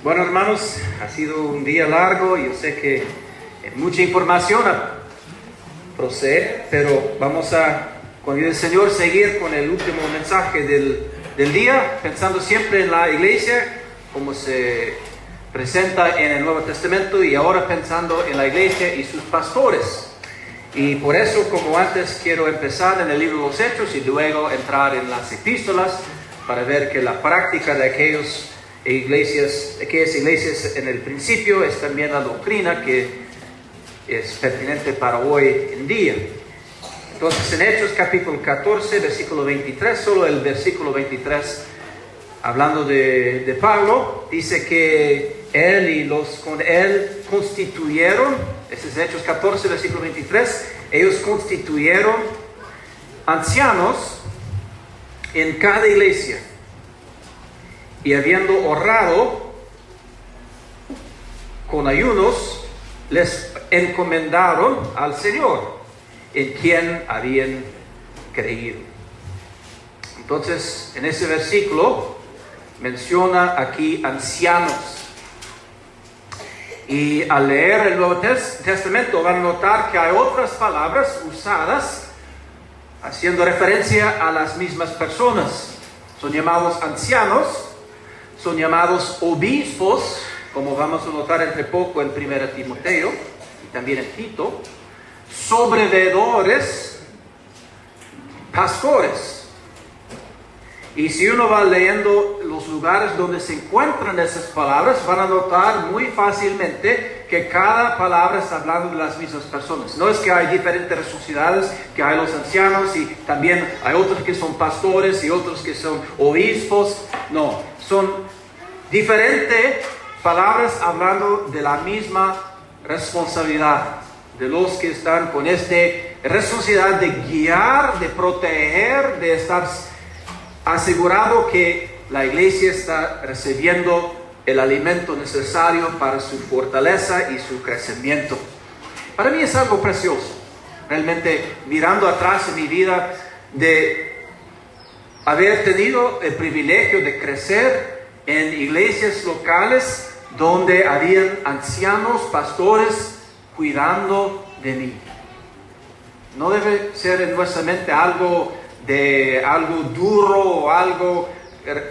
Bueno, hermanos, ha sido un día largo. Yo sé que es mucha información a proceder, pero vamos a, con ayuda del Señor, seguir con el último mensaje del día, pensando siempre en la iglesia, como se presenta en el Nuevo Testamento, y ahora pensando en la iglesia y sus pastores. Y por eso, como antes, quiero empezar en el libro de los Hechos y luego entrar en las epístolas para ver que la práctica de aquellas iglesias en el principio es también la doctrina que es pertinente para hoy en día. Entonces, en Hechos capítulo 14, versículo 23, solo el versículo 23, hablando de Pablo, dice que él y los con él constituyeron, ese es Hechos 14, versículo 23, ellos constituyeron ancianos en cada iglesia, y habiendo orado con ayunos, les encomendaron al Señor, en quien habían creído. Entonces, en ese versículo menciona aquí ancianos. Y al leer el Nuevo Testamento van a notar que hay otras palabras usadas haciendo referencia a las mismas personas. Son llamados ancianos, son llamados obispos, como vamos a notar entre poco en 1 Timoteo y también en Tito, sobreveedores, pastores. Y si uno va leyendo los lugares donde se encuentran esas palabras, van a notar muy fácilmente que cada palabra está hablando de las mismas personas. No es que hay diferentes sociedades, que hay los ancianos y también hay otros que son pastores y otros que son obispos. No, son diferentes palabras hablando de la misma responsabilidad de los que están con esta responsabilidad de guiar, de proteger, de estar asegurado que la iglesia está recibiendo el alimento necesario para su fortaleza y su crecimiento. Para mí es algo precioso, realmente, mirando atrás en mi vida, de haber tenido el privilegio de crecer en iglesias locales donde habían ancianos, pastores, cuidando de mí. No debe ser en nuestra mente algo duro o algo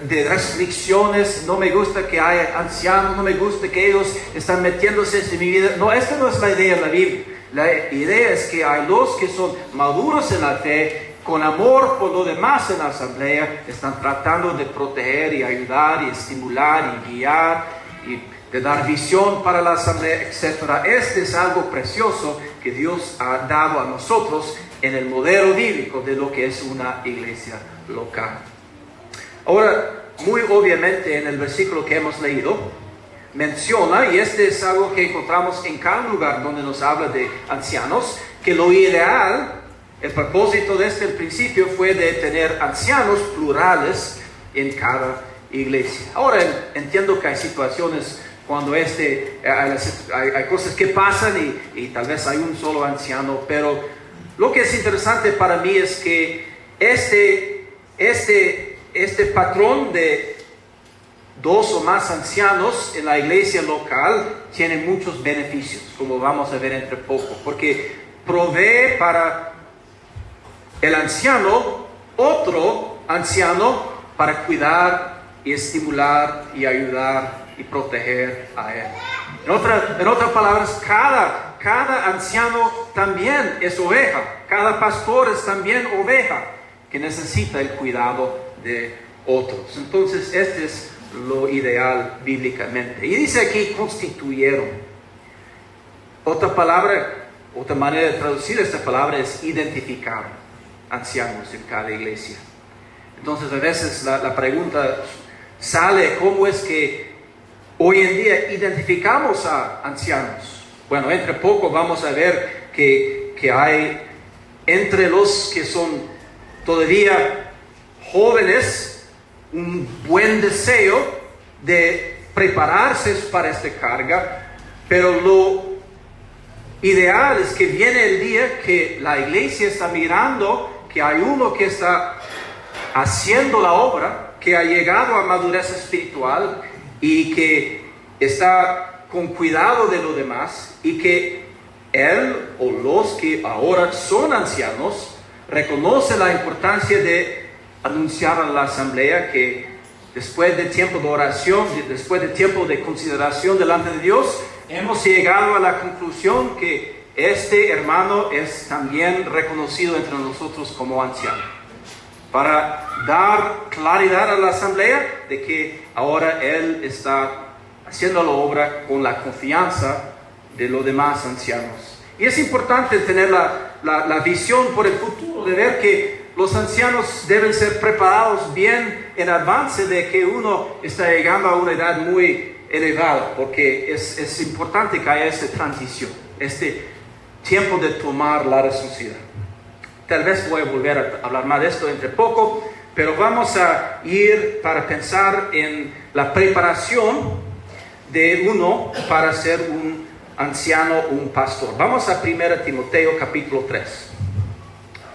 de restricciones. No me gusta que haya ancianos, no me gusta que ellos están metiéndose en mi vida. No, esta no es la idea de la Biblia. La idea es que hay los que son maduros en la fe, con amor por lo demás en la asamblea, están tratando de proteger y ayudar y estimular y guiar y de dar visión para la asamblea, etc. Este es algo precioso que Dios ha dado a nosotros en el modelo bíblico de lo que es una iglesia local. Ahora, muy obviamente en el versículo que hemos leído, menciona, y este es algo que encontramos en cada lugar donde nos habla de ancianos, que lo ideal, el propósito desde el principio fue de tener ancianos plurales en cada iglesia. Ahora, entiendo que hay situaciones cuando hay cosas que pasan y tal vez hay un solo anciano, pero lo que es interesante para mí es que este patrón de 2 o más ancianos en la iglesia local tiene muchos beneficios, como vamos a ver entre poco, porque provee para el anciano otro anciano para cuidar y estimular y ayudar y proteger a él. En otras palabras, cada anciano también es oveja, cada pastor es también oveja que necesita el cuidado de otros. Entonces, este es lo ideal bíblicamente. Y dice aquí, constituyeron. Otra manera de traducir esta palabra es identificar ancianos en cada iglesia. Entonces, a veces la pregunta sale, ¿cómo es que hoy en día identificamos a ancianos? Bueno, entre poco vamos a ver que hay entre los que son todavía jóvenes un buen deseo de prepararse para esta carga, pero lo ideal es que viene el día que la iglesia está mirando que hay uno que está haciendo la obra, que ha llegado a madurez espiritual y que está con cuidado de los demás y que él o los que ahora son ancianos reconoce la importancia de anunciar a la asamblea que después de tiempo de oración, después de tiempo de consideración delante de Dios, hemos llegado a la conclusión que este hermano es también reconocido entre nosotros como anciano, para dar claridad a la asamblea de que ahora él está haciendo la obra con la confianza de los demás ancianos. Y es importante tener la visión por el futuro, de ver que los ancianos deben ser preparados bien en avance de que uno está llegando a una edad muy elevada, porque es importante que haya esta transición, este tiempo de tomar la responsabilidad. Tal vez voy a volver a hablar más de esto entre poco, pero vamos a ir para pensar en la preparación de uno para ser un anciano o un pastor. Vamos a 1 Timoteo capítulo 3.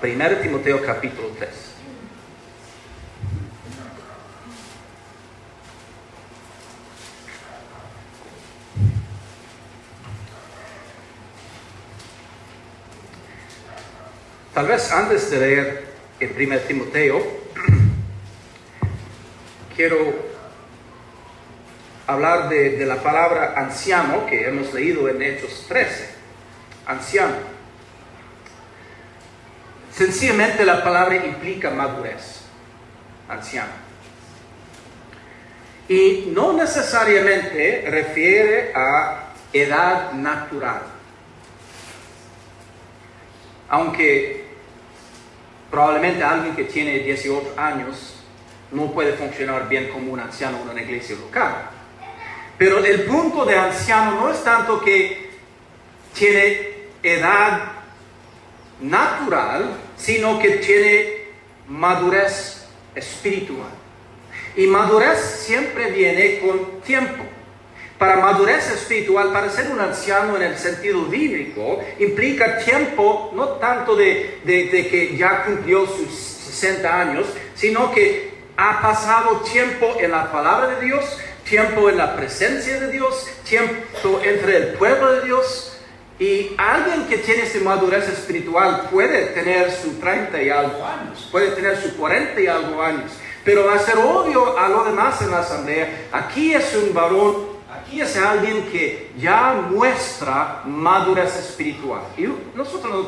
1 Timoteo capítulo 3. Tal vez antes de leer en 1 Timoteo, quiero hablar de la palabra anciano que hemos leído en Hechos 13. Anciano. Sencillamente la palabra implica madurez. Anciano. Y no necesariamente refiere a edad natural. Aunque probablemente alguien que tiene 18 años no puede funcionar bien como un anciano en una iglesia local. Pero el punto de anciano no es tanto que tiene edad natural, sino que tiene madurez espiritual. Y madurez siempre viene con tiempo. Para madurez espiritual, para ser un anciano en el sentido bíblico, implica tiempo, no tanto de que ya cumplió sus 60 años, sino que ha pasado tiempo en la palabra de Dios, tiempo en la presencia de Dios, tiempo entre el pueblo de Dios. Y alguien que tiene esta madurez espiritual puede tener sus 30 y algo años, puede tener sus 40 y algo años, pero va a ser obvio a los demás en la asamblea, aquí es un varón, aquí es alguien que ya muestra madurez espiritual. Y nosotros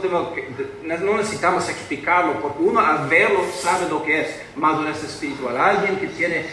no necesitamos explicarlo, porque uno al verlo sabe lo que es madurez espiritual, alguien que tiene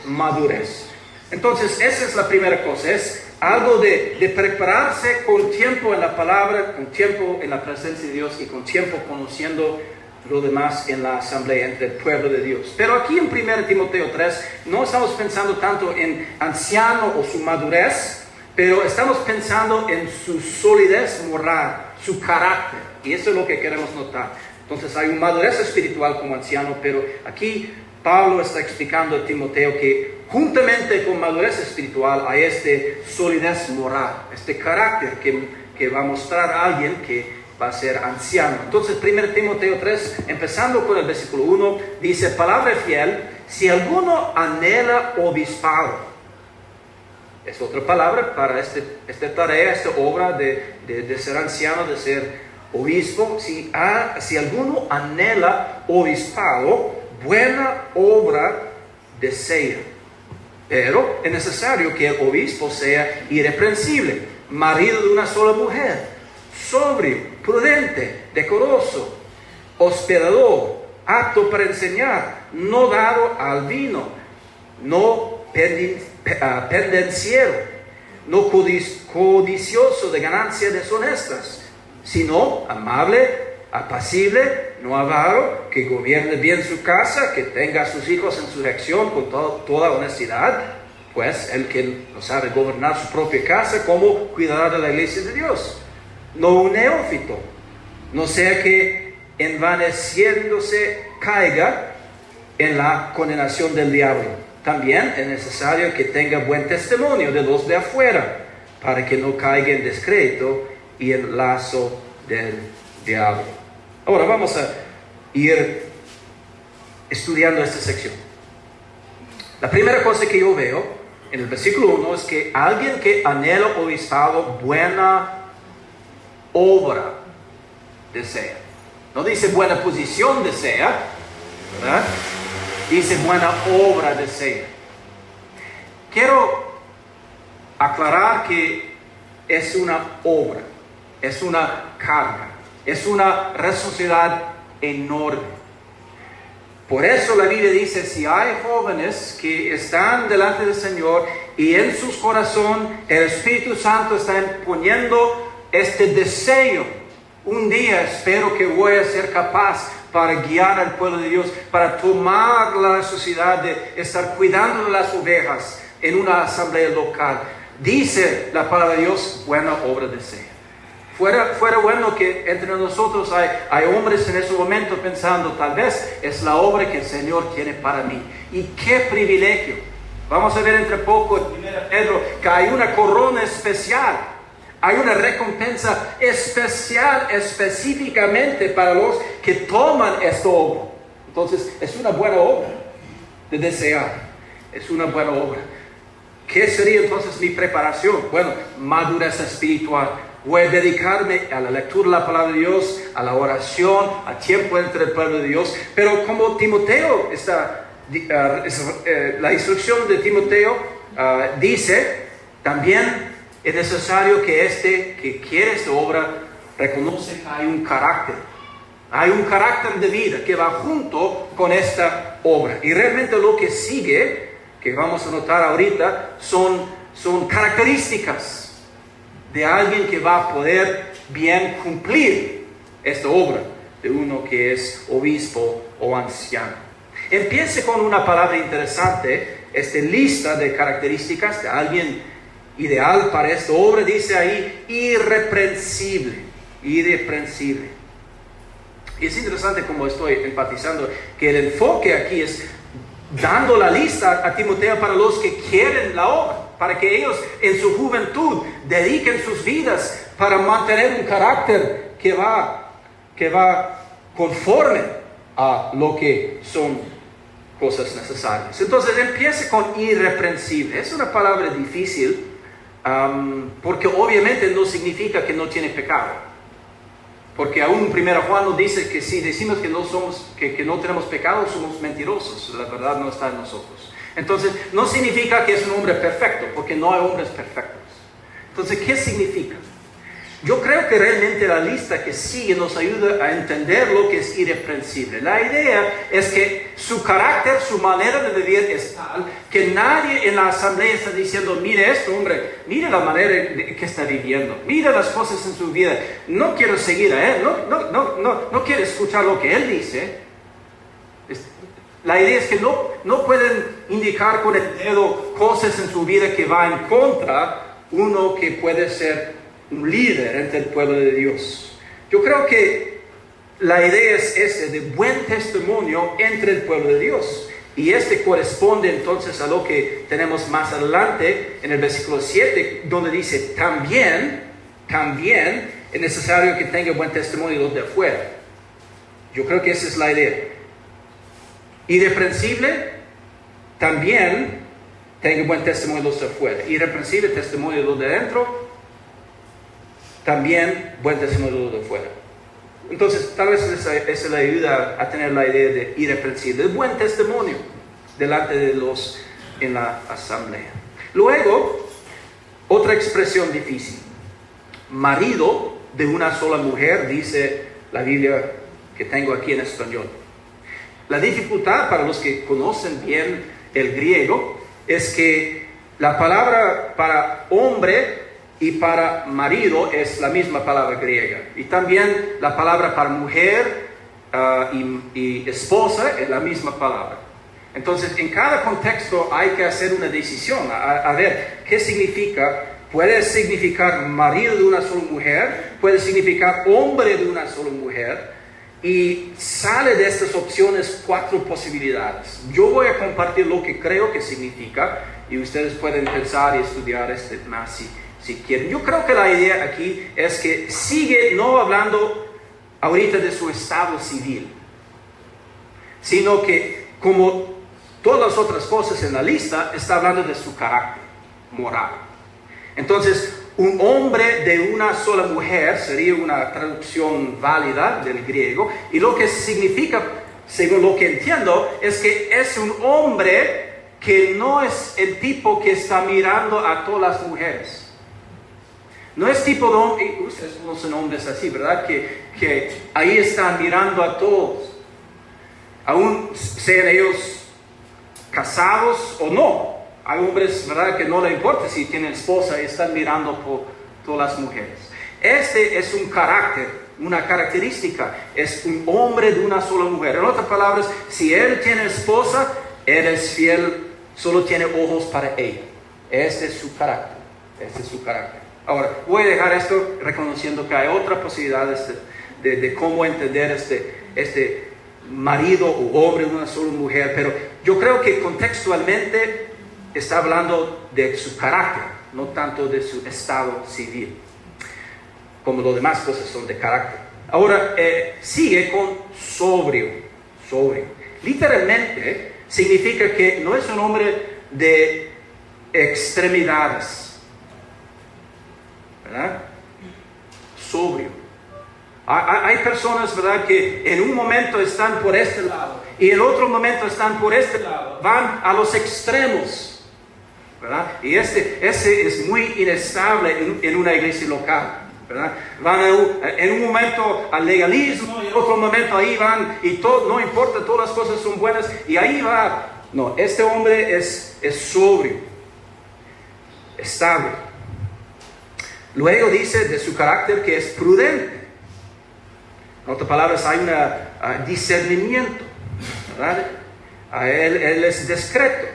madurez. Entonces, esa es la primera cosa, es algo de prepararse con tiempo en la palabra, con tiempo en la presencia de Dios y con tiempo conociendo lo demás en la asamblea, entre el pueblo de Dios. Pero aquí en 1 Timoteo 3 no estamos pensando tanto en anciano o su madurez, pero estamos pensando en su solidez moral, su carácter. Y eso es lo que queremos notar. Entonces hay una madurez espiritual como anciano, pero aquí Pablo está explicando a Timoteo que juntamente con madurez espiritual hay solidez moral, carácter que va a mostrar a alguien que va a ser anciano. Entonces 1 Timoteo 3, empezando con el versículo 1, dice: palabra fiel, si alguno anhela obispado. Es otra palabra para esta tarea, esta obra de ser anciano, de ser obispo. Si alguno anhela obispado, buena obra desea. Pero es necesario que el obispo sea irreprensible, marido de una sola mujer, sobrio, prudente, decoroso, hospedador, apto para enseñar, no dado al vino, no pendenciero, no codicioso de ganancias deshonestas, sino amable, apacible, no avaro, que gobierne bien su casa, que tenga a sus hijos en sujeción con toda honestidad, pues el que no sabe gobernar su propia casa, ¿cómo cuidará de la iglesia de Dios? No un neófito, no sea que envaneciéndose caiga en la condenación del diablo. También es necesario que tenga buen testimonio de los de afuera, para que no caiga en descrédito y en lazo del diablo. Ahora vamos a ir estudiando esta sección. La primera cosa que yo veo en el versículo 1 es que alguien que anhela obispado, buena obra desea. No dice buena posición desea, ¿verdad? Dice buena obra desea. Quiero aclarar que es una obra, es una carga, es una responsabilidad enorme. Por eso la Biblia dice, si hay jóvenes que están delante del Señor y en sus corazones el Espíritu Santo está poniendo este deseo, un día espero que voy a ser capaz para guiar al pueblo de Dios, para tomar la sociedad de estar cuidando de las ovejas en una asamblea local. Dice la palabra de Dios, buena obra desea. Fuera bueno que entre nosotros hay hombres en ese momento pensando, tal vez es la obra que el Señor tiene para mí. Y qué privilegio. Vamos a ver entre poco en 1 Pedro que hay una corona especial. Hay una recompensa especial, específicamente para los que toman esta obra. Entonces, es una buena obra de desear. Es una buena obra. ¿Qué sería entonces mi preparación? Bueno, madurez espiritual. Voy a dedicarme a la lectura de la palabra de Dios, a la oración, a tiempo entre el pueblo de Dios. Pero como Timoteo, la instrucción de Timoteo dice, también es necesario que que quiere esta obra reconoce que hay un carácter. Hay un carácter de vida que va junto con esta obra. Y realmente lo que sigue, que vamos a notar ahorita, son características de alguien que va a poder bien cumplir esta obra, de uno que es obispo o anciano. Empiece con una palabra interesante, esta lista de características de alguien ideal para esta obra, dice ahí, irreprensible, irreprensible. Y es interesante como estoy enfatizando que el enfoque aquí es dando la lista a Timoteo para los que quieren la obra, para que ellos en su juventud dediquen sus vidas para mantener un carácter que va conforme a lo que son cosas necesarias. Entonces empiece con irreprensible. Es una palabra difícil porque obviamente no significa que no tiene pecado. Porque aún 1 Juan nos dice que si decimos que no tenemos pecado, somos mentirosos. La verdad no está en nosotros. Entonces, no significa que es un hombre perfecto, porque no hay hombres perfectos. Entonces, ¿qué significa? Yo creo que realmente la lista que sigue nos ayuda a entender lo que es irreprensible. La idea es que su carácter, su manera de vivir es tal que nadie en la asamblea está diciendo, mire esto, hombre, mire la manera que está viviendo, mire las cosas en su vida, no quiero seguir a él, no quiero escuchar lo que él dice. La idea es que no pueden indicar con el dedo cosas en su vida que va en contra uno que puede ser un líder entre el pueblo de Dios. Yo creo que la idea es de buen testimonio entre el pueblo de Dios. Y corresponde entonces a lo que tenemos más adelante en el versículo 7, donde dice, también es necesario que tenga buen testimonio los de afuera. Yo creo que esa es la idea. Irreprensible, también tenga buen testimonio de los de afuera. Irreprensible, testimonio de los de adentro, también buen testimonio de los de afuera. Entonces, tal vez esa le ayuda a tener la idea de irreprensible, de buen testimonio delante de los en la asamblea. Luego, otra expresión difícil. Marido de una sola mujer, dice la Biblia que tengo aquí en español. La dificultad para los que conocen bien el griego es que la palabra para hombre y para marido es la misma palabra griega. Y también la palabra para mujer y esposa es la misma palabra. Entonces, en cada contexto hay que hacer una decisión, a ver qué significa. Puede significar marido de una sola mujer, puede significar hombre de una sola mujer. Y sale de estas opciones 4 posibilidades. Yo voy a compartir lo que creo que significa y ustedes pueden pensar y estudiar más si quieren. Yo creo que la idea aquí es que sigue no hablando ahorita de su estado civil, sino que como todas las otras cosas en la lista, está hablando de su carácter moral. Entonces, un hombre de una sola mujer sería una traducción válida del griego, y lo que significa, según lo que entiendo, es que es un hombre que no es el tipo que está mirando a todas las mujeres. No es tipo de hombre, ustedes conocen hombres así, ¿verdad? Que ahí están mirando a todos, aún sean ellos casados o no. Hay hombres, ¿verdad?, que no le importa si tienen esposa y están mirando por todas las mujeres. Este es un carácter, una característica. Es un hombre de una sola mujer. En otras palabras, si él tiene esposa, él es fiel, solo tiene ojos para ella. Este es su carácter. Este es su carácter. Ahora, voy a dejar esto reconociendo que hay otra posibilidad de cómo entender este marido o hombre de una sola mujer, pero yo creo que contextualmente está hablando de su carácter, no tanto de su estado civil, como las demás cosas son de carácter. Ahora, sigue con sobrio. Literalmente significa que no es un hombre de extremidades, ¿verdad? Sobrio. Hay personas, ¿verdad?, que en un momento están por este lado y en otro momento están por este lado. Van a los extremos, ¿verdad? Y ese es muy inestable en una iglesia local, ¿verdad? Van en un momento al legalismo y en otro momento ahí van y todo, no importa, todas las cosas son buenas y ahí va. No, este hombre es sobrio, estable. Luego dice de su carácter que es prudente. En otras palabras, hay un discernimiento, ¿verdad? Él es discreto.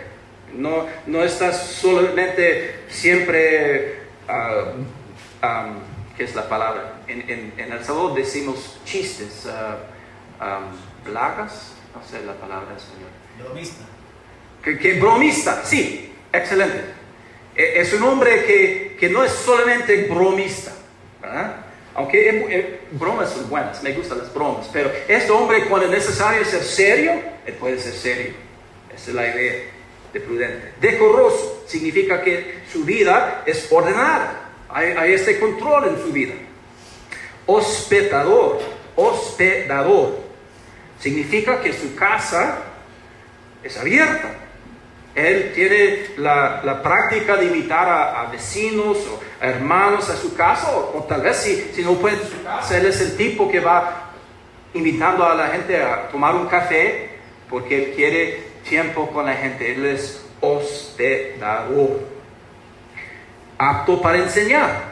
No está solamente siempre, ¿qué es la palabra? En El Salvador decimos chistes, blagas, no sé la palabra en español. Bromista. Que bromista, sí, excelente. Es un hombre que no es solamente bromista, ¿verdad? Aunque bromas son buenas, me gustan las bromas, pero este hombre, cuando es necesario ser serio, él puede ser serio. Esa es la idea de prudente. Decoroso significa que su vida es ordenada, hay este control en su vida. Hospedador significa que su casa es abierta. Él tiene la práctica de invitar a vecinos o a hermanos a su casa, o tal vez si no puede en su casa, él es el tipo que va invitando a la gente a tomar un café porque él quiere tiempo con la gente. Él es hospedador, apto para enseñar.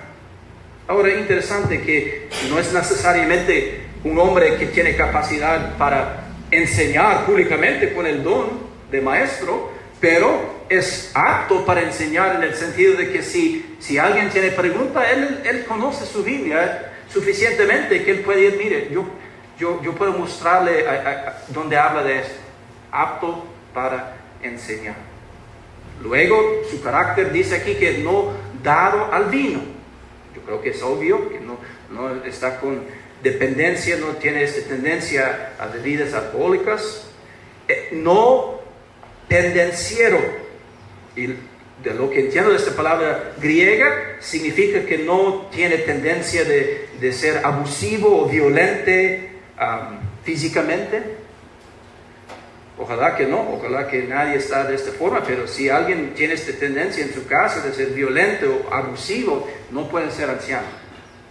Ahora, interesante que no es necesariamente un hombre que tiene capacidad para enseñar públicamente con el don de maestro, pero es apto para enseñar en el sentido de que si alguien tiene pregunta, él conoce su Biblia suficientemente que él puede ir, mire, yo puedo mostrarle donde habla de esto. Apto para enseñar. Luego, su carácter dice aquí que no dado al vino. Yo creo que es obvio que no está con dependencia, no tiene esta tendencia a bebidas alcohólicas. No pendenciero, y de lo que entiendo de esta palabra griega, significa que no tiene tendencia de ser abusivo o violente físicamente. Ojalá que no, ojalá que nadie está de esta forma, pero si alguien tiene esta tendencia en su casa de ser violento o abusivo, no puede ser anciano,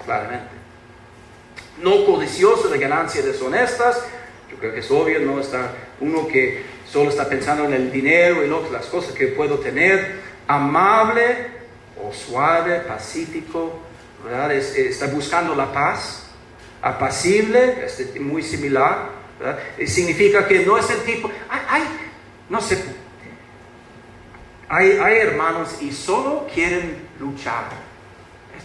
claramente. No codicioso de ganancias deshonestas. Yo creo que es obvio, no está uno que solo está pensando en el dinero y las cosas que puedo tener. Amable o suave, pacífico, ¿verdad? Está buscando la paz. Apacible, muy similar, ¿verdad? Significa que no es el tipo, no sé, hay hermanos y solo quieren luchar.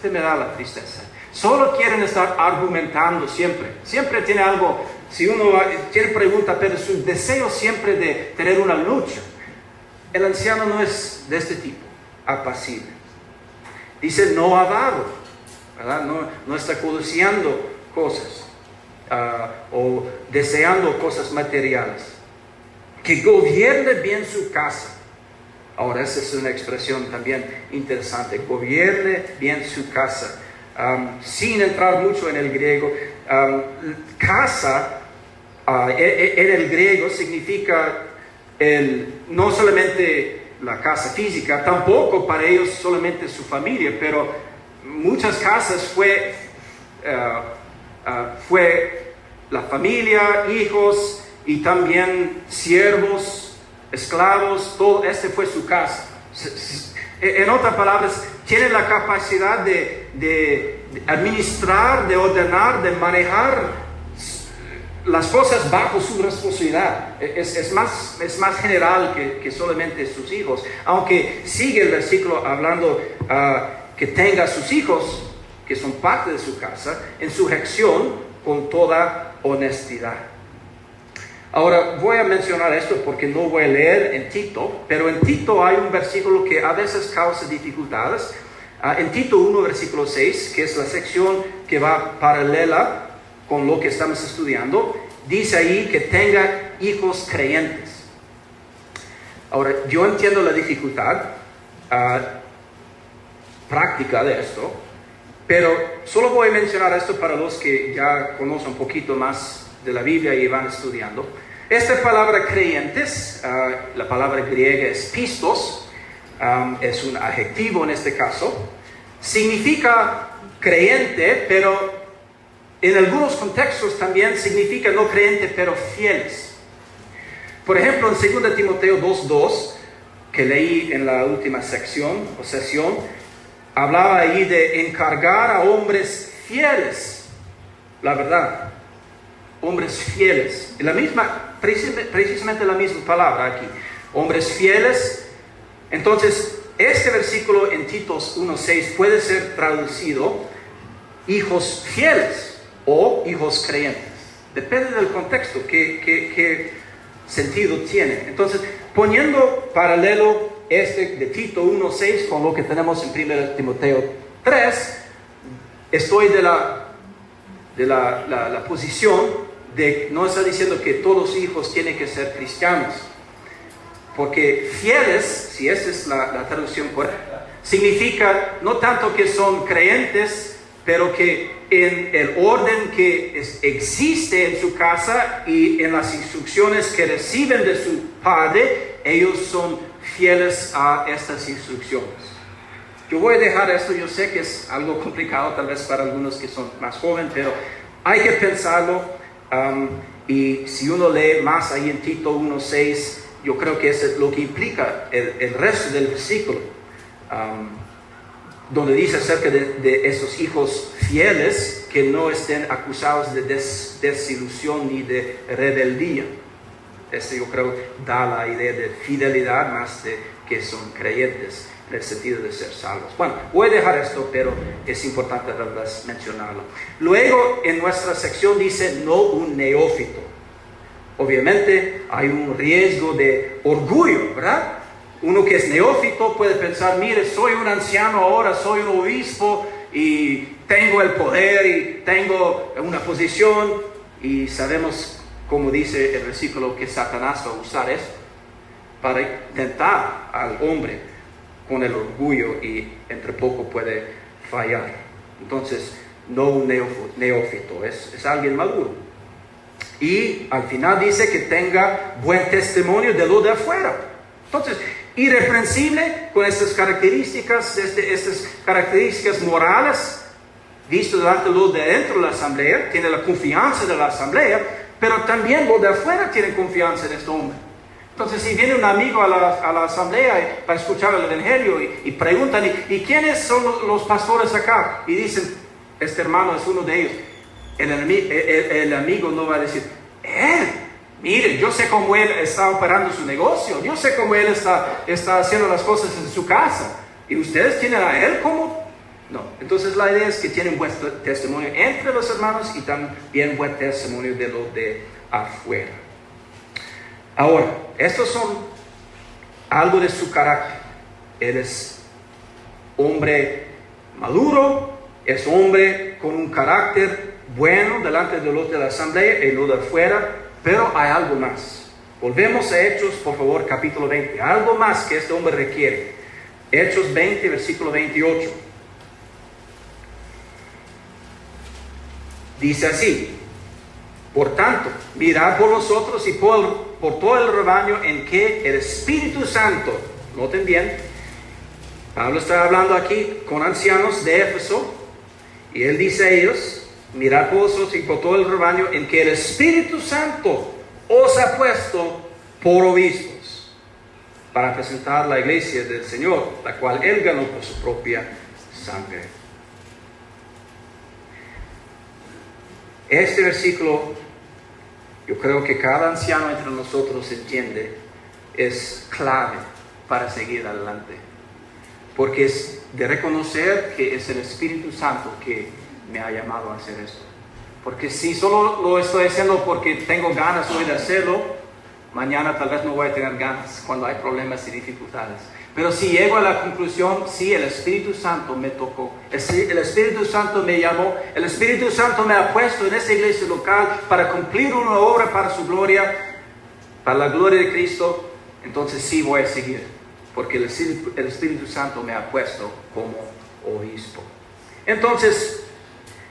Me da la tristeza. Solo quieren estar argumentando siempre tiene algo. Si uno tiene pregunta, pero su deseo siempre de tener una lucha. El anciano no es de este tipo, apacible. Dice no avaro, ¿verdad? No está codiciando cosas o deseando cosas materiales. que gobierne bien su casa. Ahora, esa es una expresión también interesante, gobierne bien su casa. Sin entrar mucho en el griego, casa en el griego significa no solamente la casa física, tampoco para ellos solamente su familia, pero muchas casas fue la familia, hijos y también siervos, esclavos, todo fue su casa. En otras palabras, tienen la capacidad de administrar, de ordenar, de manejar las cosas bajo su responsabilidad. Es más general que solamente sus hijos. Aunque sigue el versículo hablando que tenga sus hijos, que son parte de su casa, en sujeción con toda honestidad. Ahora voy a mencionar esto porque no voy a leer en Tito, pero en Tito hay un versículo que a veces causa dificultades. En Tito 1, versículo 6, que es la sección que va paralela con lo que estamos estudiando, dice ahí que tenga hijos creyentes. Ahora, yo entiendo la dificultad práctica de esto, pero solo voy a mencionar esto para los que ya conocen un poquito más de la Biblia y van estudiando. Esta palabra creyentes, la palabra griega es pistos, es un adjetivo en este caso, significa creyente, pero en algunos contextos también significa no creyente, pero fieles. Por ejemplo, en 2 Timoteo 2:2, que leí en la última sección o sesión, hablaba ahí de encargar a hombres fieles, la verdad. Hombres fieles. Precisamente la misma palabra aquí. Hombres fieles. Entonces, este versículo en Tito 1:6 puede ser traducido hijos fieles o hijos creyentes. Depende del contexto, qué sentido tiene. Entonces, poniendo paralelo de Tito 1:6 con lo que tenemos en 1 Timoteo 3, estoy de la posición de no está diciendo que todos los hijos tienen que ser cristianos, porque fieles, si esa es la traducción correcta, significa no tanto que son creyentes, pero que en el orden que existe en su casa y en las instrucciones que reciben de su padre, ellos son fieles a estas instrucciones. Yo voy a dejar esto, yo sé que es algo complicado tal vez para algunos que son más jóvenes, pero hay que pensarlo. Y si uno lee más ahí en Tito 1:6, yo creo que eso es lo que implica el resto del versículo, donde dice acerca de esos hijos fieles que no estén acusados de desilusión ni de rebeldía. Eso yo creo da la idea de fidelidad más de que son creyentes en el sentido de ser salvos. Bueno, voy a dejar esto, pero es importante mencionarlo. Luego en nuestra sección dice no un neófito. Obviamente hay un riesgo de orgullo, ¿verdad? Uno que es neófito puede pensar, mire, soy un anciano ahora, soy un obispo y tengo el poder y tengo una posición, y sabemos, como dice el versículo, que Satanás va a usar esto para tentar al hombre con el orgullo y entre poco puede fallar. Entonces, no un neófito, es alguien maduro. Y al final dice que tenga buen testimonio de lo de afuera. Entonces, irreprensible con estas características, estas características morales, visto delante de los de dentro de la asamblea, tiene la confianza de la asamblea, pero también los de afuera tienen confianza en este hombre. Entonces, si viene un amigo a la asamblea para escuchar el evangelio y preguntan, ¿y quiénes son los pastores acá? Y dicen, este hermano es uno de ellos. El amigo no va a decir, mire, yo sé cómo él está operando su negocio, yo sé cómo él está haciendo las cosas en su casa, y ustedes tienen a él como... No, entonces la idea es que tienen buen testimonio entre los hermanos y también buen testimonio de los de afuera. Ahora, estos son algo de su carácter. Él es hombre maduro, es hombre con un carácter bueno delante de los de la asamblea y los de afuera, pero hay algo más. Volvemos a Hechos, por favor, capítulo 20. Algo más que este hombre requiere. Hechos 20, versículo 28. Dice así: por tanto, mirad por vosotros y por todo el rebaño en que el Espíritu Santo, noten bien, Pablo está hablando aquí con ancianos de Éfeso, y él dice a ellos: mirad por vosotros y por todo el rebaño en que el Espíritu Santo os ha puesto por obispos, para presentar la iglesia del Señor, la cual él ganó por su propia sangre. Este versículo, yo creo que cada anciano entre nosotros entiende, es clave para seguir adelante. Porque es de reconocer que es el Espíritu Santo que me ha llamado a hacer esto. Porque si solo lo estoy haciendo porque tengo ganas hoy de hacerlo, mañana tal vez no voy a tener ganas cuando hay problemas y dificultades. Pero si llego a la conclusión, sí, el Espíritu Santo me tocó, el Espíritu Santo me llamó, el Espíritu Santo me ha puesto en esta iglesia local para cumplir una obra para su gloria, para la gloria de Cristo, entonces sí voy a seguir, porque el Espíritu Santo me ha puesto como obispo. Entonces,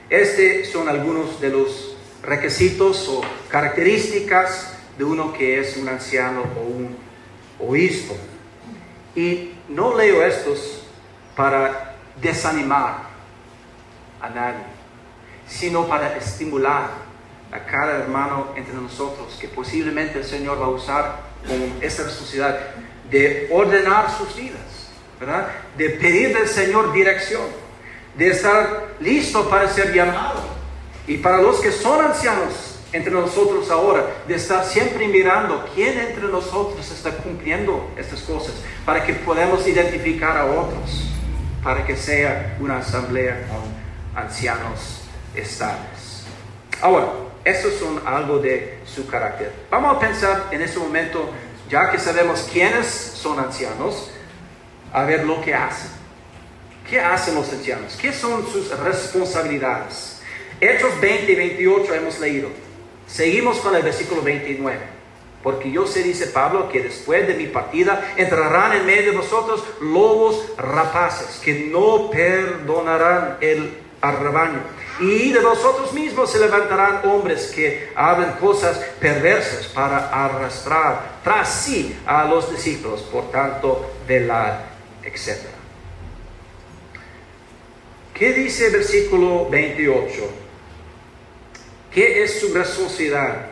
estos son algunos de los requisitos o características de uno que es un anciano o un obispo. Y no leo estos para desanimar a nadie, sino para estimular a cada hermano entre nosotros que posiblemente el Señor va a usar con esta sociedad de ordenar sus vidas, ¿verdad? De pedir del Señor dirección, de estar listo para ser llamado. Y para los que son ancianos entre nosotros ahora, de estar siempre mirando quién entre nosotros está cumpliendo estas cosas, para que podamos identificar a otros, para que sea una asamblea con ancianos estables. Ahora, estos son algo de su carácter. Vamos a pensar en este momento, ya que sabemos quiénes son ancianos, a ver lo que hacen. ¿Qué hacen los ancianos? ¿Qué son sus responsabilidades? Hechos 20 y 28 hemos leído. Seguimos con el versículo 29. Porque yo sé, dice Pablo, que después de mi partida entrarán en medio de vosotros lobos rapaces, que no perdonarán al rebaño. Y de vosotros mismos se levantarán hombres que hablan cosas perversas para arrastrar tras sí a los discípulos. Por tanto, velad, etc. ¿Qué dice el versículo 28? ¿Qué es su responsabilidad?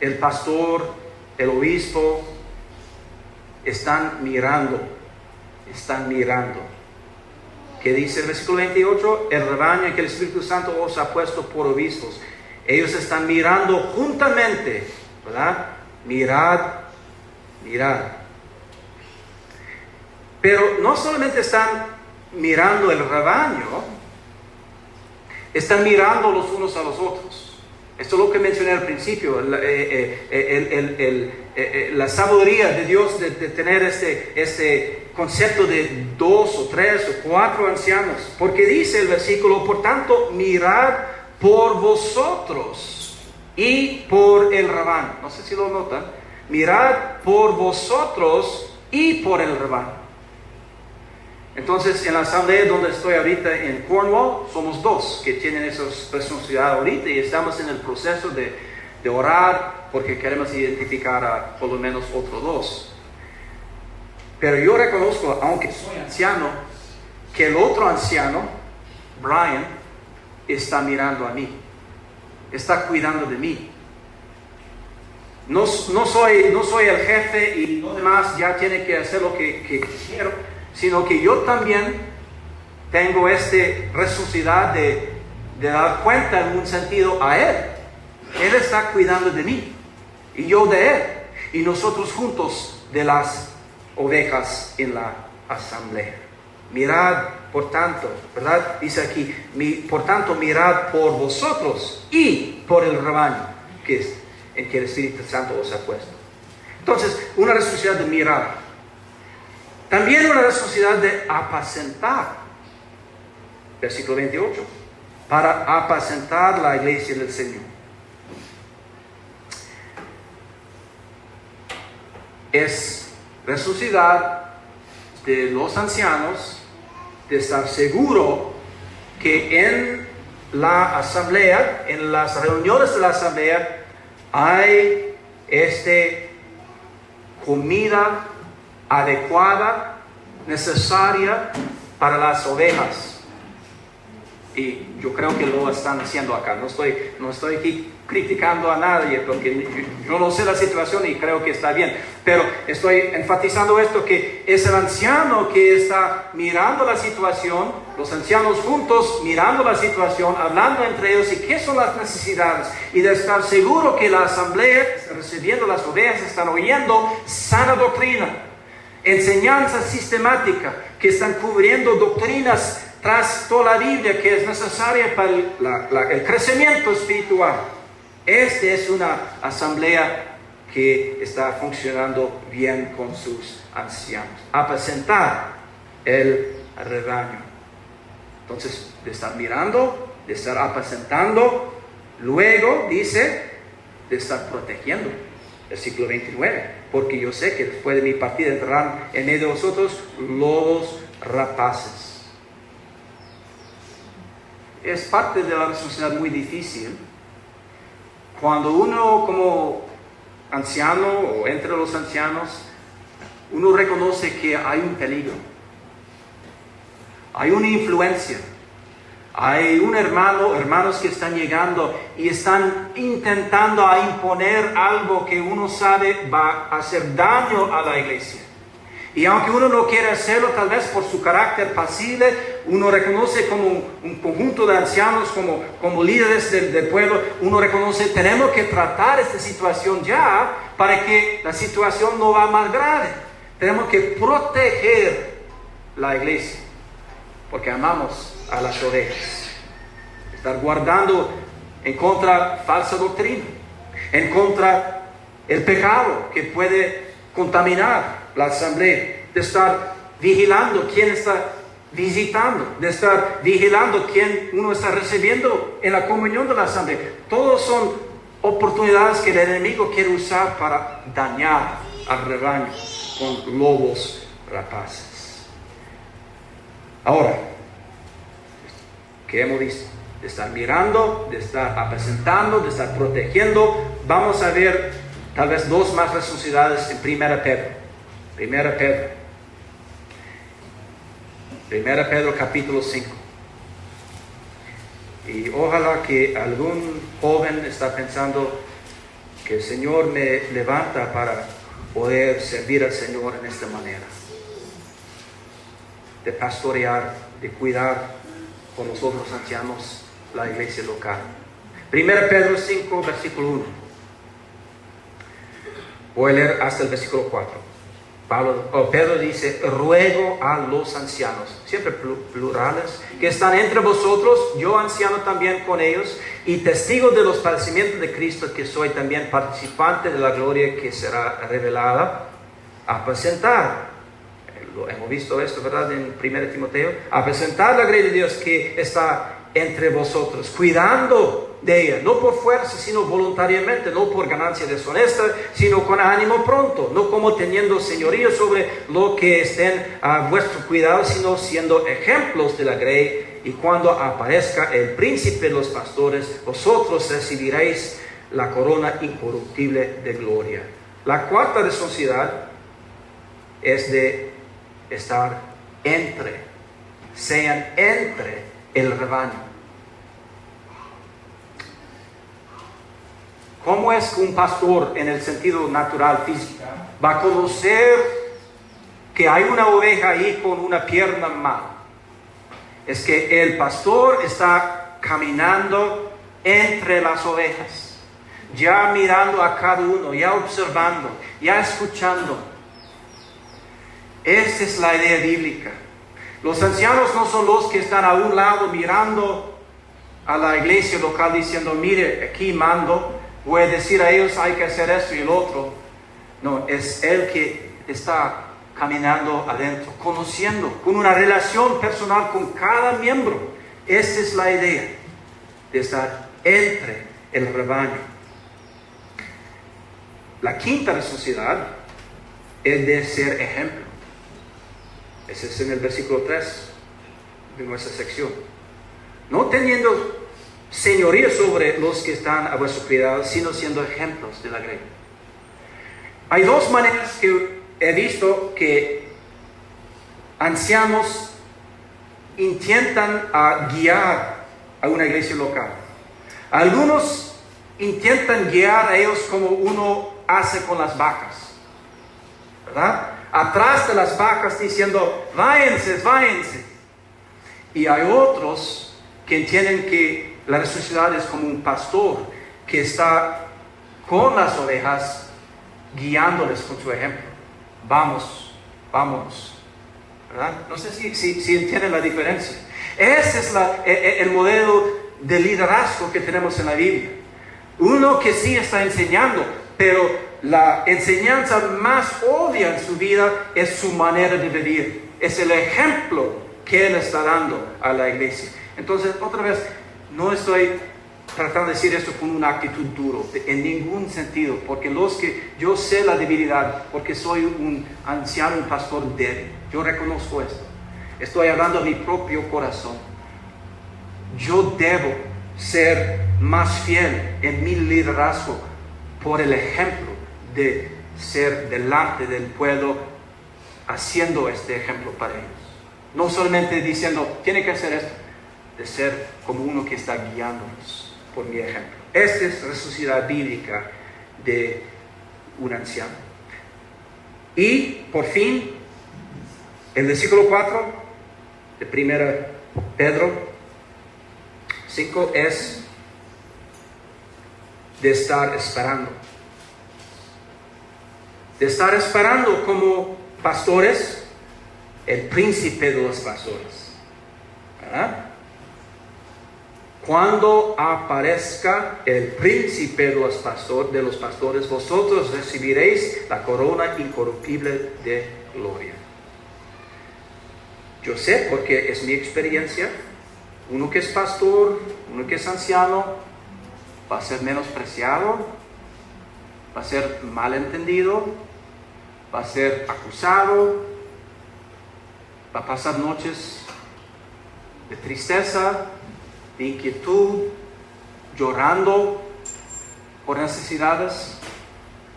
El pastor, el obispo, están mirando. ¿Qué dice el versículo 28? El rebaño en que el Espíritu Santo os ha puesto por obispos. Ellos están mirando juntamente, ¿verdad? Mirad. Pero no solamente están mirando el rebaño, están mirando los unos a los otros. Esto es lo que mencioné al principio, la sabiduría de Dios de tener este concepto de 2 o 3 o 4 ancianos. Porque dice el versículo: por tanto, mirad por vosotros y por el rebaño. No sé si lo notan. Mirad por vosotros y por el rebaño. Entonces, en la asamblea donde estoy ahorita en Cornwall, somos 2 que tienen esa responsabilidad ahorita, y estamos en el proceso de orar porque queremos identificar a por lo menos otros 2. Pero yo reconozco, aunque soy anciano, que el otro anciano, Brian, está mirando a mí, está cuidando de mí. No soy el jefe y los demás ya tienen que hacer lo que quiero, sino que yo también tengo esta responsabilidad de dar cuenta en un sentido a Él. Él está cuidando de mí y yo de Él, y nosotros juntos de las ovejas en la asamblea. Mirad, por tanto, ¿verdad? Dice aquí, por tanto, mirad por vosotros y por el rebaño en que el Espíritu Santo os ha puesto. Entonces, una responsabilidad de mirar. También una responsabilidad de apacentar. Versículo 28. Para apacentar la iglesia del Señor. es responsabilidad de los ancianos de estar seguro que en la asamblea, en las reuniones de la asamblea, hay comida adecuada, necesaria para las ovejas. Y yo creo que lo están haciendo acá. No estoy aquí criticando a nadie, porque yo no sé la situación y creo que está bien. Pero estoy enfatizando esto, que es el anciano que está mirando la situación, los ancianos juntos mirando la situación, hablando entre ellos y qué son las necesidades. Y de estar seguro que la asamblea, recibiendo las ovejas, están oyendo sana doctrina, enseñanza sistemática, que están cubriendo doctrinas tras toda la Biblia que es necesaria para el crecimiento espiritual. Esta es una asamblea que está funcionando bien con sus ancianos. Apacentar el rebaño. Entonces, de estar mirando, de estar apacentando, luego dice, de estar protegiendo. Versículo 29. Porque yo sé que después de mi partida entrarán en medio de vosotros lobos rapaces. Es parte de la responsabilidad muy difícil cuando uno, como anciano o entre los ancianos, uno reconoce que hay un peligro, hay una influencia, hay un hermanos que están llegando y están intentando a imponer algo que uno sabe va a hacer daño a la iglesia. Y aunque uno no quiere hacerlo, tal vez por su carácter pasible, uno reconoce como un conjunto de ancianos, como líderes del pueblo, uno reconoce, tenemos que tratar esta situación ya para que la situación no va más grave. Tenemos que proteger la iglesia, porque amamos a las ovejas. Estar guardando en contra de falsa doctrina, en contra del pecado que puede contaminar la asamblea, de estar vigilando quién está visitando, de estar vigilando quién uno está recibiendo en la comunión de la asamblea. Todos son oportunidades que el enemigo quiere usar para dañar al rebaño con lobos rapaces. Ahora, ¿qué hemos visto? De estar mirando, de estar apacentando, de estar protegiendo. Vamos a ver tal vez dos más responsabilidades en 1 Pedro. 1 Pedro capítulo 5. Y ojalá que algún joven está pensando que el Señor me levanta para poder servir al Señor en esta manera. De pastorear, de cuidar con los otros ancianos la iglesia local. 1 Pedro 5, versículo 1. Voy a leer hasta el versículo 4. Pedro dice, ruego a los ancianos, siempre plurales, que están entre vosotros, yo anciano también con ellos, y testigo de los padecimientos de Cristo, que soy también participante de la gloria que será revelada, apacentar. Hemos visto esto, ¿verdad? En 1 Timoteo. Apacentar la grey de Dios que está entre vosotros, cuidando de ella, no por fuerza, sino voluntariamente, no por ganancia deshonesta, sino con ánimo pronto, no como teniendo señorío sobre lo que estén a vuestro cuidado, sino siendo ejemplos de la grey. Y cuando aparezca el príncipe de los pastores, vosotros recibiréis la corona incorruptible de gloria. La cuarta responsabilidad es de estar sean entre el rebaño. ¿Cómo es que un pastor, en el sentido natural, físico, va a conocer que hay una oveja ahí con una pierna mal? Es que el pastor está caminando entre las ovejas, ya mirando a cada uno, ya observando, ya escuchando. Esa es la idea bíblica. Los ancianos no son los que están a un lado mirando a la iglesia local diciendo, mire, aquí mando, voy a decir a ellos hay que hacer esto y el otro. No, es el que está caminando adentro, conociendo, con una relación personal con cada miembro. Esa es la idea de estar entre el rebaño. La quinta responsabilidad es de ser ejemplo. Ese es en el versículo 3 de nuestra sección. No teniendo señoría sobre los que están a vuestro cuidado, sino siendo ejemplos de la grey. Hay dos maneras que he visto que ancianos intentan guiar a una iglesia local. Algunos intentan guiar a ellos como uno hace con las vacas, ¿verdad? Atrás de las vacas diciendo, váyanse, váyanse. Y hay otros que entienden que la responsabilidad es como un pastor que está con las ovejas guiándoles con su ejemplo. Vamos, vamos, ¿verdad? No sé si entienden la diferencia. Ese es el modelo de liderazgo que tenemos en la Biblia. Uno que sí está enseñando, pero la enseñanza más obvia en su vida es su manera de vivir. Es el ejemplo que Él está dando a la iglesia. Entonces, otra vez, no estoy tratando de decir esto con una actitud duro, en ningún sentido, porque yo sé la debilidad, porque soy un anciano, un pastor débil. Yo reconozco esto. Estoy hablando de mi propio corazón. Yo debo ser más fiel en mi liderazgo por el ejemplo de ser delante del pueblo, haciendo este ejemplo para ellos. No solamente diciendo, tiene que hacer esto, de ser como uno que está guiándonos por mi ejemplo. Esta es la responsabilidad bíblica de un anciano. Y por fin, el versículo 4 de 1 Pedro 5 es de estar esperando. De estar esperando como pastores, el príncipe de los pastores. ¿Verdad? Cuando aparezca el príncipe de los pastores, vosotros recibiréis la corona incorruptible de gloria. Yo sé, porque es mi experiencia, uno que es pastor, uno que es anciano, va a ser menospreciado, va a ser malentendido, va a ser acusado, va a pasar noches de tristeza, de inquietud, llorando por necesidades,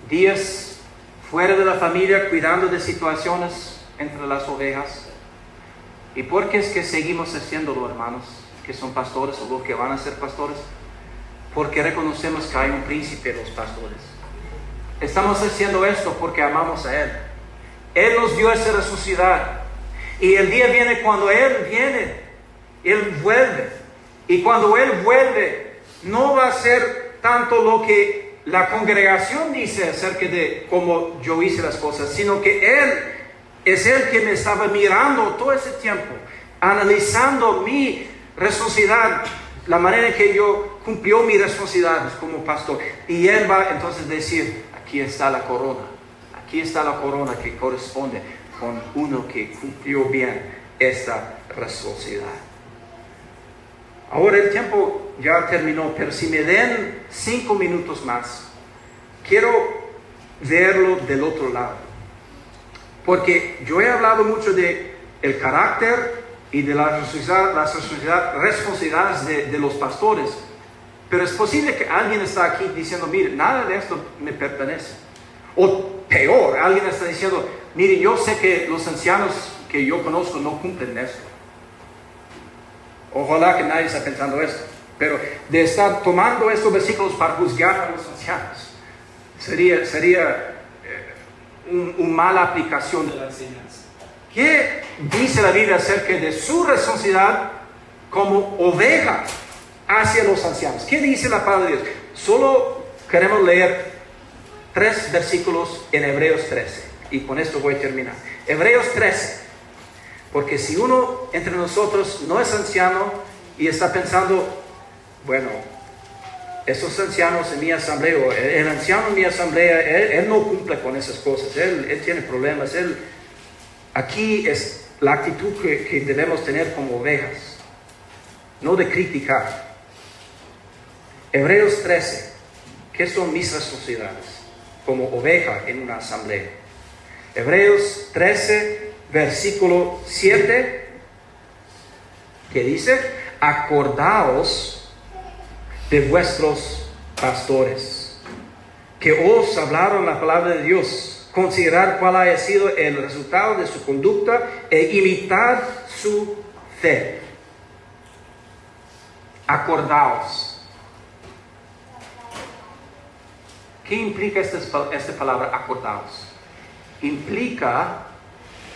días fuera de la familia, cuidando de situaciones entre las ovejas. ¿Y por qué es que seguimos haciéndolo, hermanos, que son pastores o los que van a ser pastores? Porque reconocemos que hay un príncipe de los pastores. Estamos haciendo esto porque amamos a Él. Él nos dio esa resucitar. Y el día viene cuando Él viene, Él vuelve. Y cuando Él vuelve, no va a ser tanto lo que la congregación dice acerca de cómo yo hice las cosas, sino que Él es el que me estaba mirando todo ese tiempo, analizando mi responsabilidad, la manera en que yo cumplió mis responsabilidades como pastor. Y Él va entonces a decir, aquí está la corona que corresponde con uno que cumplió bien esta responsabilidad. Ahora el tiempo ya terminó, pero si me den 5 minutos más, quiero verlo del otro lado. Porque yo he hablado mucho de el carácter y de las responsabilidades de los pastores. Pero es posible que alguien está aquí diciendo, mire, nada de esto me pertenece. O peor, alguien está diciendo, mire, yo sé que los ancianos que yo conozco no cumplen esto. Ojalá que nadie esté pensando esto. Pero de estar tomando estos versículos para juzgar a los ancianos, sería una mala aplicación de la enseñanza. ¿Qué dice la Biblia acerca de su responsabilidad como oveja hacia los ancianos? ¿Qué dice la palabra de Dios? Solo queremos leer 3 versículos en Hebreos 13. Y con esto voy a terminar. Hebreos 13. Porque si uno entre nosotros no es anciano y está pensando, bueno, esos ancianos en mi asamblea, o el anciano en mi asamblea, él no cumple con esas cosas, él tiene problemas, aquí es la actitud que debemos tener como ovejas, no de criticar. Hebreos 13, ¿qué son mis responsabilidades como oveja en una asamblea? Hebreos 13, versículo 7, que dice: acordaos de vuestros pastores, que os hablaron la palabra de Dios. Considerar cuál haya sido el resultado de su conducta e imitar su fe. Acordaos. ¿Qué implica esta palabra acordaos? Implica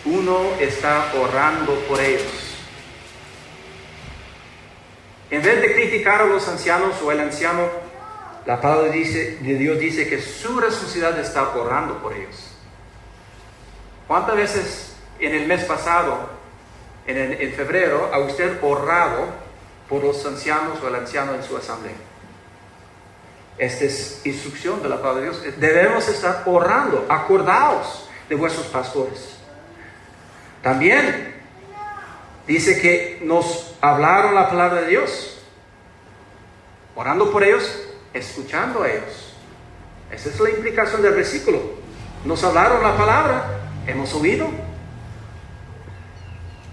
uno está orando por ellos. En vez de criticar a los ancianos o el anciano, la palabra de Dios dice que su responsabilidad está orando por ellos. ¿Cuántas veces en el mes pasado, en febrero, ha usted orado por los ancianos o el anciano en su asamblea? Esta es instrucción de la palabra de Dios. Debemos estar orando. Acordaos de vuestros pastores. También dice que nos hablaron la palabra de Dios. Orando por ellos, escuchando a ellos. Esa es la implicación del versículo. Nos hablaron la palabra, hemos oído.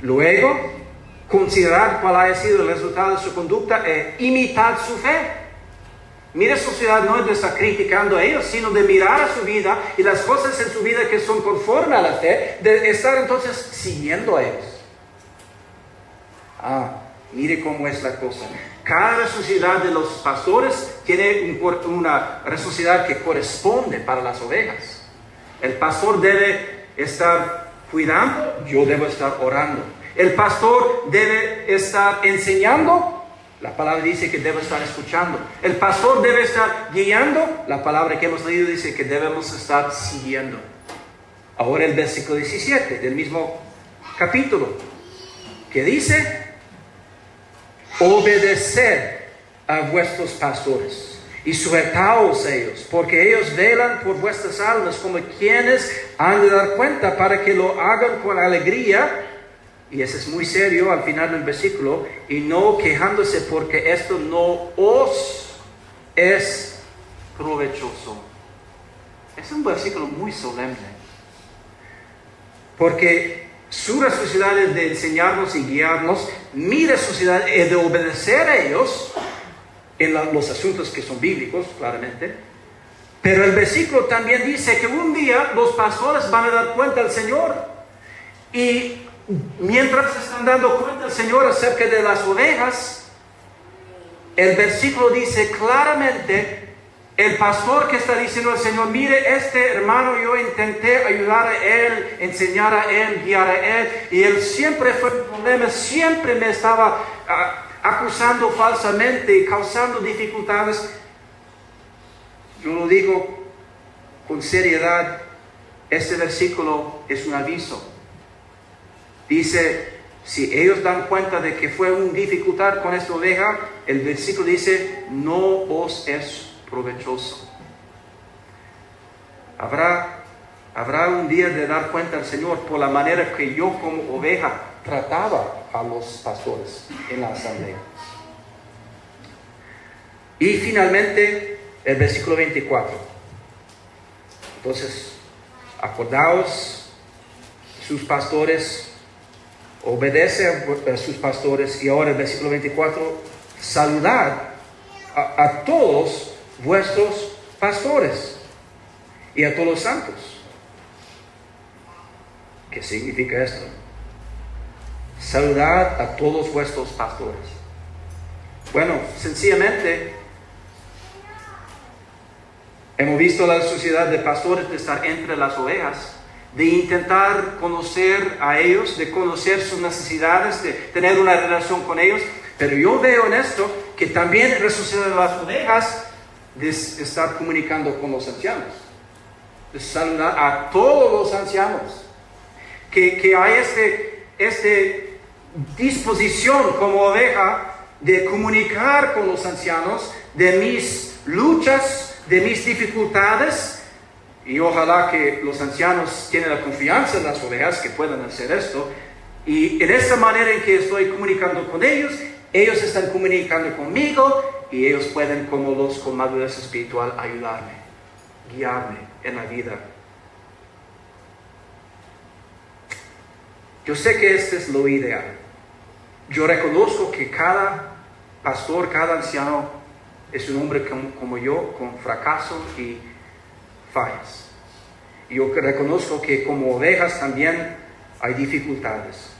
Luego, considerar cuál haya sido el resultado de su conducta e imitar su fe. Mire, sociedad no es de estar criticando a ellos, sino de mirar a su vida y las cosas en su vida que son conforme a la fe, de estar entonces siguiendo a ellos. Mire cómo es la cosa. Cada responsabilidad de los pastores tiene una responsabilidad que corresponde para las ovejas. El pastor debe estar cuidando, yo debo estar orando. El pastor debe estar enseñando. La palabra dice que debe estar escuchando. El pastor debe estar guiando. La palabra que hemos leído dice que debemos estar siguiendo. Ahora el versículo 17 del mismo capítulo, que dice: obedeced a vuestros pastores y sujetaos a ellos, porque ellos velan por vuestras almas como quienes han de dar cuenta, para que lo hagan con alegría. Y eso es muy serio al final del versículo, y no quejándose, porque esto no os es provechoso. Es un versículo muy solemne, porque su responsabilidad es de enseñarnos y guiarnos. Mi responsabilidad es de obedecer a ellos en los asuntos que son bíblicos, claramente. Pero el versículo también dice que un día los pastores van a dar cuenta al Señor, y mientras están dando cuenta al Señor acerca de las ovejas, el versículo dice claramente, el pastor que está diciendo al Señor: mire, este hermano, yo intenté ayudar a él, enseñar a él, guiar a él, y él siempre fue un problema, siempre me estaba acusando falsamente y causando dificultades. Yo lo digo con seriedad, este versículo es un aviso. Dice, si ellos dan cuenta de que fue una dificultad con esta oveja, el versículo dice: no os es provechoso. Habrá un día de dar cuenta al Señor por la manera que yo como oveja trataba a los pastores en la asamblea. Y finalmente el versículo 24. Entonces, acordaos, sus pastores, obedece a sus pastores. Y ahora el versículo 24, saludad a todos vuestros pastores y a todos los santos. ¿Qué significa esto? Saludad a todos vuestros pastores. Bueno, sencillamente hemos visto la sociedad de pastores de estar entre las ovejas, de intentar conocer a ellos, de conocer sus necesidades, de tener una relación con ellos. Pero yo veo en esto que también es responsabilidad de las ovejas de estar comunicando con los ancianos, de saludar a todos los ancianos, que hay esta disposición como oveja de comunicar con los ancianos de mis luchas, de mis dificultades. Y ojalá que los ancianos tienen la confianza en las ovejas que puedan hacer esto. Y en esta manera en que estoy comunicando con ellos, ellos están comunicando conmigo, y ellos pueden, como los con madurez espiritual, ayudarme, guiarme en la vida. Yo sé que este es lo ideal. Yo reconozco que cada pastor, cada anciano es un hombre como yo, con fracaso y fallas. Yo reconozco que como ovejas también hay dificultades.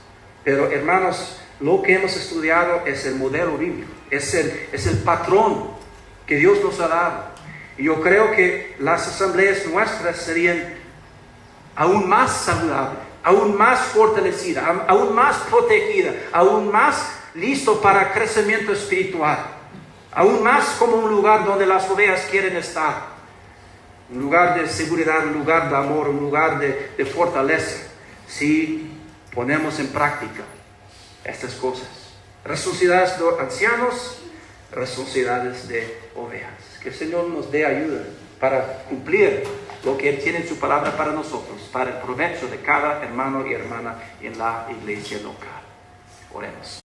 Pero hermanos, lo que hemos estudiado es el modelo bíblico, es el patrón que Dios nos ha dado. Y yo creo que las asambleas nuestras serían aún más saludables, aún más fortalecidas, aún más protegidas, aún más listo para crecimiento espiritual, aún más como un lugar donde las ovejas quieren estar. Un lugar de seguridad, un lugar de amor, un lugar de fortaleza, si ponemos en práctica estas cosas. Responsabilidades de ancianos, responsabilidades de ovejas. Que el Señor nos dé ayuda para cumplir lo que Él tiene en su palabra para nosotros, para el provecho de cada hermano y hermana en la iglesia local. Oremos.